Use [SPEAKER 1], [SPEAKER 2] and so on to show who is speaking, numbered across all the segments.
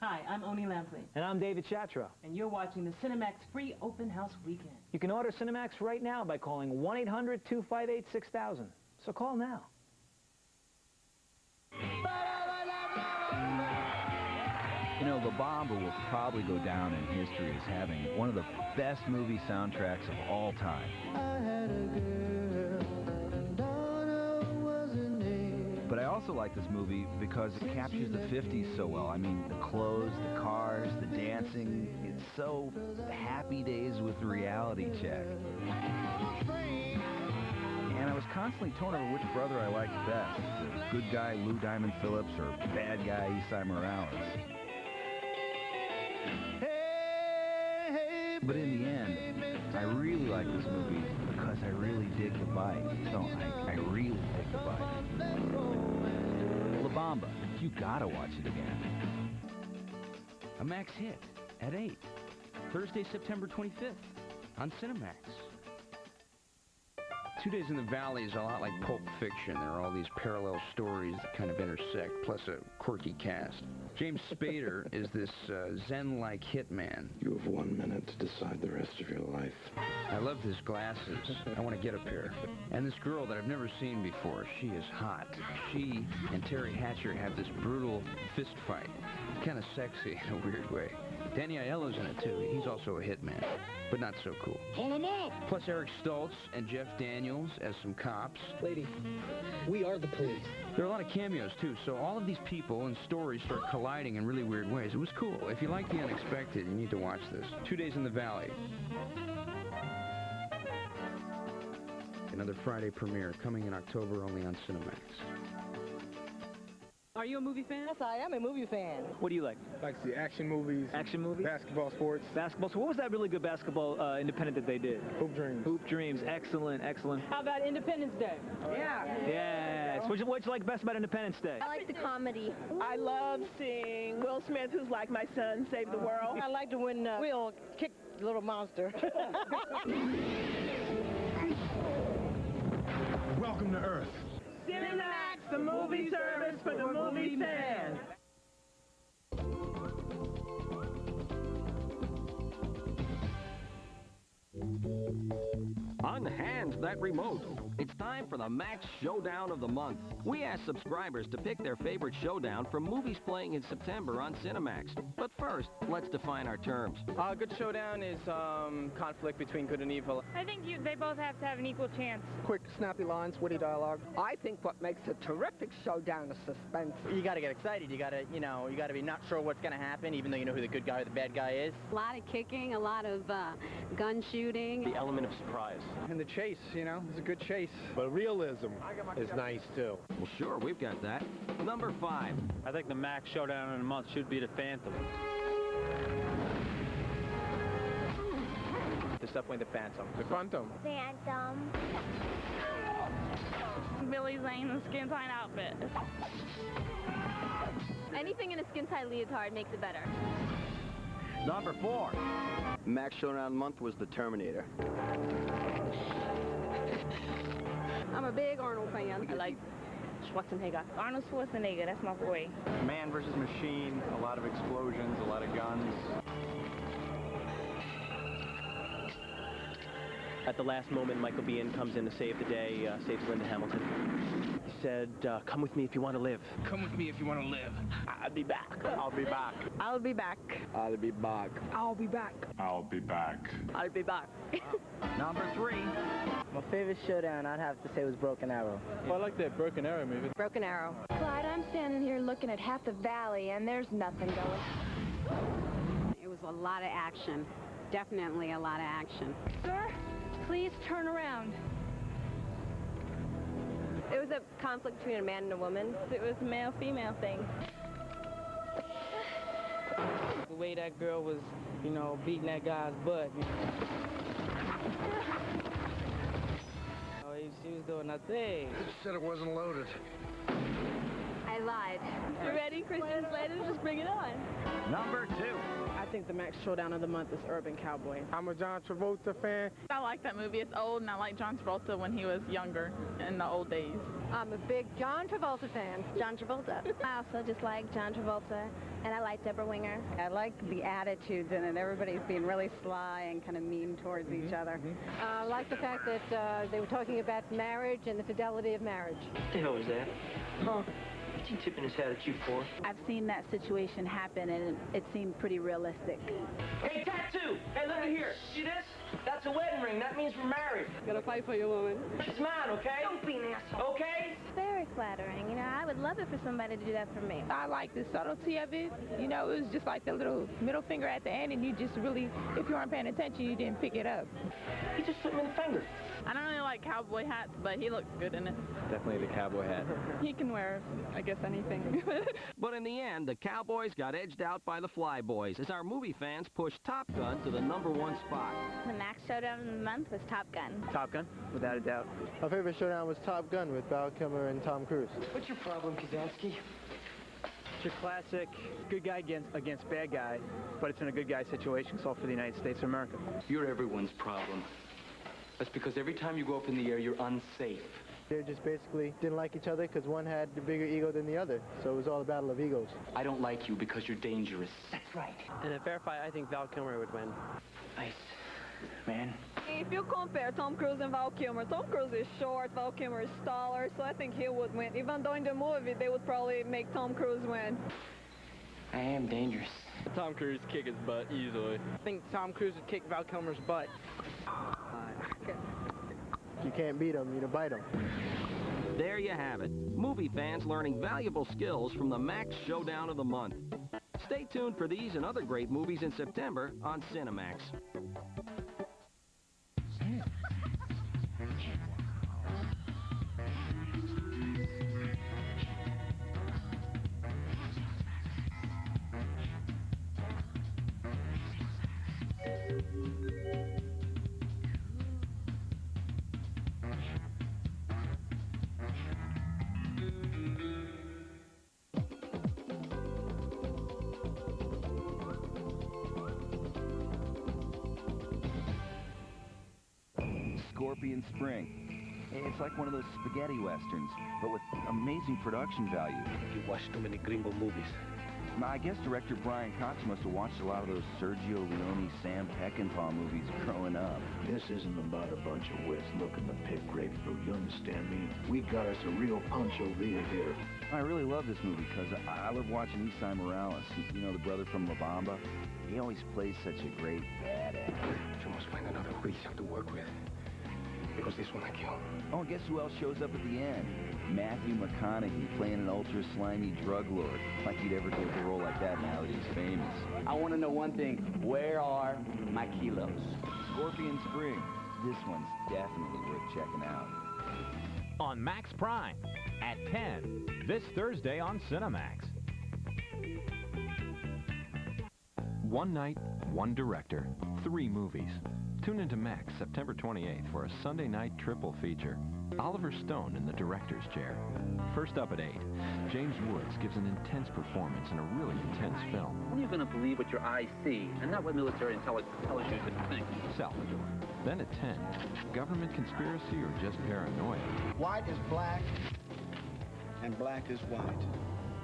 [SPEAKER 1] Hi, I'm Oni Lampley.
[SPEAKER 2] And I'm David Chatra.
[SPEAKER 1] And you're watching the Cinemax Free Open House Weekend.
[SPEAKER 2] You can order Cinemax right now by calling 1-800-258-6000. So call now.
[SPEAKER 3] You know, La Bamba will probably go down in history as having one of the best movie soundtracks of all time. But I also like this movie because it captures the 50s so well. I mean, the clothes, the cars, the dancing. It's so Happy Days with Reality Check. And I was constantly torn over which brother I liked best. The good guy Lou Diamond Phillips or bad guy Esai Morales. But in the end, I really like this movie because I really dig the bike. So I really dig the bike. La Bamba, you gotta watch it again.
[SPEAKER 4] A Max hit at 8. Thursday, September 25th on Cinemax. 2 Days in the Valley is a lot like Pulp Fiction. There are all these parallel stories that kind of intersect, plus a quirky cast. James Spader is this Zen-like hitman.
[SPEAKER 5] You have 1 minute to decide the rest of your life.
[SPEAKER 4] I love his glasses. I want to get a pair. And this girl that I've never seen before, she is hot. She and Terry Hatcher have this brutal fist fight. Kind of sexy in a weird way. Danny Aiello's in it, too. He's also a hitman, but not so cool.
[SPEAKER 6] Call him up!
[SPEAKER 4] Plus Eric Stoltz and Jeff Daniels as some cops.
[SPEAKER 6] Lady, we are the police.
[SPEAKER 4] There are a lot of cameos, too, so all of these people and stories start colliding in really weird ways. It was cool. If you like the unexpected, you need to watch this. 2 Days in the Valley. Another Friday premiere coming in October only on Cinemax.
[SPEAKER 1] Are you a movie fan?
[SPEAKER 7] Yes, I am a movie fan.
[SPEAKER 2] What do you like?
[SPEAKER 8] Like the action movies.
[SPEAKER 2] Action movies?
[SPEAKER 8] Basketball, sports.
[SPEAKER 2] Basketball. So what was that really good basketball independent that they did?
[SPEAKER 8] Hoop Dreams.
[SPEAKER 2] Hoop Dreams. Excellent, excellent.
[SPEAKER 1] How about Independence Day?
[SPEAKER 2] Yes. What you like best about Independence Day?
[SPEAKER 7] I like the comedy.
[SPEAKER 9] I love seeing Will Smith, who's like my son, save the world.
[SPEAKER 7] I like to when Will kick the little monster.
[SPEAKER 8] Welcome to Earth.
[SPEAKER 9] Cinemax, the movie service for the movie fan.
[SPEAKER 10] Unhand that remote. It's time for the Max Showdown of the Month. We ask subscribers to pick their favorite showdown from movies playing in September on Cinemax. But first, let's define our terms.
[SPEAKER 11] A good showdown is conflict between good and evil.
[SPEAKER 12] I think they both have to have an equal chance.
[SPEAKER 8] Quick, snappy lines, witty dialogue.
[SPEAKER 13] I think what makes a terrific showdown is suspense.
[SPEAKER 11] You got to get excited. You got to, you got to be not sure what's going to happen, even though you know who the good guy or the bad guy is.
[SPEAKER 14] A lot of kicking, a lot of gun shooting.
[SPEAKER 10] The element of surprise.
[SPEAKER 8] And the chase, it's a good chase. But realism is nice, too.
[SPEAKER 10] Well, sure, we've got that. Number 5.
[SPEAKER 2] I think the Max Showdown of the Month should be the Phantom.
[SPEAKER 11] It's definitely the Phantom.
[SPEAKER 8] The Phantom.
[SPEAKER 12] Phantom. Billy Zane in a skin-tight outfit.
[SPEAKER 7] Anything in a skin-tight leotard makes it better.
[SPEAKER 10] Number 4.
[SPEAKER 15] Max Showdown of the Month was the Terminator.
[SPEAKER 7] I'm a big Arnold fan.
[SPEAKER 1] I like Schwarzenegger. Arnold Schwarzenegger, that's my boy.
[SPEAKER 15] Man versus machine, a lot of explosions, a lot of guns.
[SPEAKER 16] At the last moment, Michael Biehn comes in to save the day, saves Linda Hamilton. He said, come with me if you want to live.
[SPEAKER 4] Come with me if you want to live.
[SPEAKER 16] I'll be back.
[SPEAKER 15] I'll be back.
[SPEAKER 7] I'll be back.
[SPEAKER 15] I'll be back.
[SPEAKER 7] I'll be back.
[SPEAKER 5] I'll be back.
[SPEAKER 7] I'll be back.
[SPEAKER 10] Number 3.
[SPEAKER 11] My favorite showdown, I'd have to say, was Broken Arrow.
[SPEAKER 8] Well, I like that Broken Arrow movie.
[SPEAKER 7] Broken Arrow.
[SPEAKER 17] Clyde, I'm standing here looking at half the valley, and there's nothing going.
[SPEAKER 14] It was a lot of action. Definitely a lot of action.
[SPEAKER 12] Sir, please turn around.
[SPEAKER 7] It was a conflict between a man and a woman.
[SPEAKER 12] It was a male-female thing.
[SPEAKER 1] The way that girl was, beating that guy's butt. She was doing her thing.
[SPEAKER 8] You said it wasn't loaded.
[SPEAKER 7] I lied.
[SPEAKER 12] You ready, Christian Slater? Just bring it on.
[SPEAKER 10] Number 2.
[SPEAKER 11] I think
[SPEAKER 1] think the Max Showdown of the month is Urban Cowboy.
[SPEAKER 8] I'm a John Travolta fan.
[SPEAKER 12] I like that movie. It's old, and I like John Travolta when he was younger in the old days.
[SPEAKER 7] I'm a big John Travolta fan.
[SPEAKER 12] John Travolta.
[SPEAKER 17] I also just like John Travolta, and I like Deborah Winger.
[SPEAKER 14] I like the attitudes in it. Everybody's being really sly and kind of mean towards each other.
[SPEAKER 7] I like the fact that they were talking about marriage and the fidelity of marriage.
[SPEAKER 6] What the hell was that? Huh? What's he tipping his hat at you for?
[SPEAKER 12] I've seen that situation happen, and it seemed pretty realistic.
[SPEAKER 6] Hey, tattoo! Hey, look at here. See this? That's a wedding ring. That means we're married.
[SPEAKER 1] Gotta fight for your woman.
[SPEAKER 6] It's mine, okay?
[SPEAKER 7] Don't be an asshole.
[SPEAKER 6] Okay?
[SPEAKER 17] Very flattering. You know, I would love it for somebody to do that for me.
[SPEAKER 1] I like the subtlety of it. You know, it was just like the little middle finger at the end, and you just really, if you weren't paying attention, you didn't pick it up.
[SPEAKER 6] He just slipped me the finger.
[SPEAKER 12] I don't really like cowboy hats, but he looks good in it.
[SPEAKER 15] Definitely the cowboy hat.
[SPEAKER 12] He can wear, I guess, anything.
[SPEAKER 10] But in the end, the Cowboys got edged out by the Flyboys as our movie fans pushed Top Gun to the #1 spot.
[SPEAKER 17] The Max Showdown of the month was Top Gun.
[SPEAKER 16] Top Gun, without a doubt.
[SPEAKER 8] My favorite showdown was Top Gun with Val Kilmer and Tom Cruise.
[SPEAKER 6] What's your problem, Kazansky?
[SPEAKER 16] It's your classic good guy against bad guy, but it's in a good guy situation, so for the United States of America.
[SPEAKER 18] You're everyone's problem. That's because every time you go up in the air, you're unsafe.
[SPEAKER 8] They just basically didn't like each other because one had the bigger ego than the other. So it was all a battle of egos.
[SPEAKER 18] I don't like you because you're dangerous.
[SPEAKER 6] That's right.
[SPEAKER 16] In a fair fight, I think Val Kilmer would win.
[SPEAKER 6] Nice. Man.
[SPEAKER 7] If you compare Tom Cruise and Val Kilmer, Tom Cruise is short, Val Kilmer is taller, so I think he would win. Even though in the movie, they would probably make Tom Cruise win.
[SPEAKER 6] I am dangerous.
[SPEAKER 15] Tom Cruise kick his butt easily.
[SPEAKER 1] I think Tom Cruise would kick Val Kilmer's butt.
[SPEAKER 8] You can't beat them, you bite them.
[SPEAKER 10] There you have it. Movie fans learning valuable skills from the Max Showdown of the month. Stay tuned for these and other great movies in September on Cinemax.
[SPEAKER 3] Scorpion Spring. It's like one of those spaghetti westerns, but with amazing production value.
[SPEAKER 6] You watch too many gringo movies.
[SPEAKER 3] Now, I guess director Brian Cox must have watched a lot of those Sergio Leone, Sam Peckinpah movies growing up.
[SPEAKER 19] This isn't about a bunch of wits looking to pick grapefruit, you understand me? We got us a real Pancho Villa here.
[SPEAKER 3] I really love this movie because I love watching Esai Morales, you know, the brother from La Bamba. He always plays such a great badass.
[SPEAKER 6] You must find another greaser to work with. Because this one I kill.
[SPEAKER 3] Oh, and guess who else shows up at the end? Matthew McConaughey playing an ultra-slimy drug lord. Like he'd ever take a role like that now that he's famous.
[SPEAKER 11] I want to know one thing. Where are my kilos?
[SPEAKER 3] Scorpion Spring. This one's definitely worth checking out.
[SPEAKER 2] On Max Prime at 10 this Thursday on Cinemax.
[SPEAKER 20] One night, one director, 3 movies. Tune into Max September 28th for a Sunday night triple feature. Oliver Stone in the director's chair. First up at 8, James Woods gives an intense performance in a really intense film.
[SPEAKER 21] When are you going to believe what your eyes see, and not what military intelligence tells you to think?
[SPEAKER 20] Salvador. Then at 10, government conspiracy or just paranoia.
[SPEAKER 22] White is black, and black is white.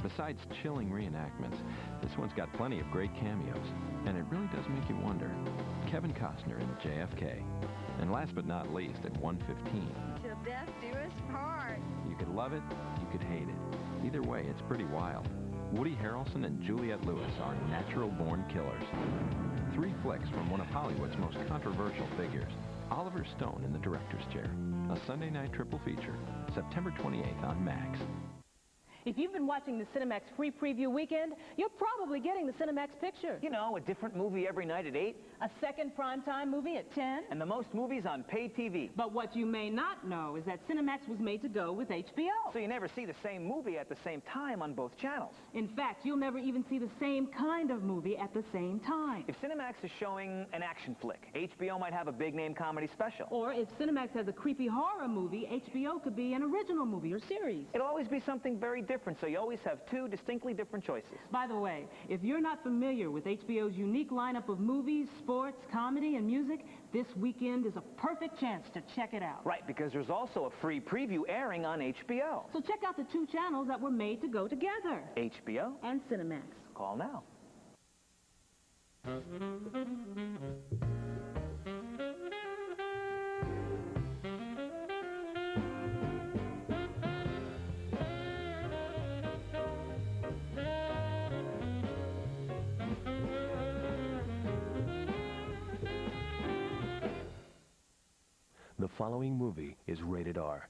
[SPEAKER 20] Besides chilling reenactments, this one's got plenty of great cameos, and it really does make you wonder. Kevin Costner in JFK. And last but not least, at 1:15.
[SPEAKER 7] Till death do us part.
[SPEAKER 20] You could love it, you could hate it. Either way, it's pretty wild. Woody Harrelson and Juliette Lewis are natural-born killers. 3 flicks from one of Hollywood's most controversial figures. Oliver Stone in the director's chair. A Sunday night triple feature, September 28th on Max.
[SPEAKER 23] If you've been watching the Cinemax Free Preview Weekend, you're probably getting the Cinemax picture.
[SPEAKER 2] You know, a different movie every night at 8.
[SPEAKER 23] A second primetime movie at 10.
[SPEAKER 2] And the most movies on paid TV.
[SPEAKER 23] But what you may not know is that Cinemax was made to go with HBO.
[SPEAKER 2] So you never see the same movie at the same time on both channels.
[SPEAKER 23] In fact, you'll never even see the same kind of movie at the same time.
[SPEAKER 2] If Cinemax is showing an action flick, HBO might have a big-name comedy special.
[SPEAKER 23] Or if Cinemax has a creepy horror movie, HBO could be an original movie or series.
[SPEAKER 2] It'll always be something very different.
[SPEAKER 6] different, so you always have two distinctly different choices.
[SPEAKER 23] By the way, if you're not familiar with HBO's unique lineup of movies, sports, comedy, and music, this weekend is a perfect chance to check it out.
[SPEAKER 6] Right, because there's also a free preview airing on HBO.
[SPEAKER 23] So check out the two channels that were made to go together.
[SPEAKER 6] HBO
[SPEAKER 23] and Cinemax.
[SPEAKER 6] Call now.
[SPEAKER 4] The following movie is rated R.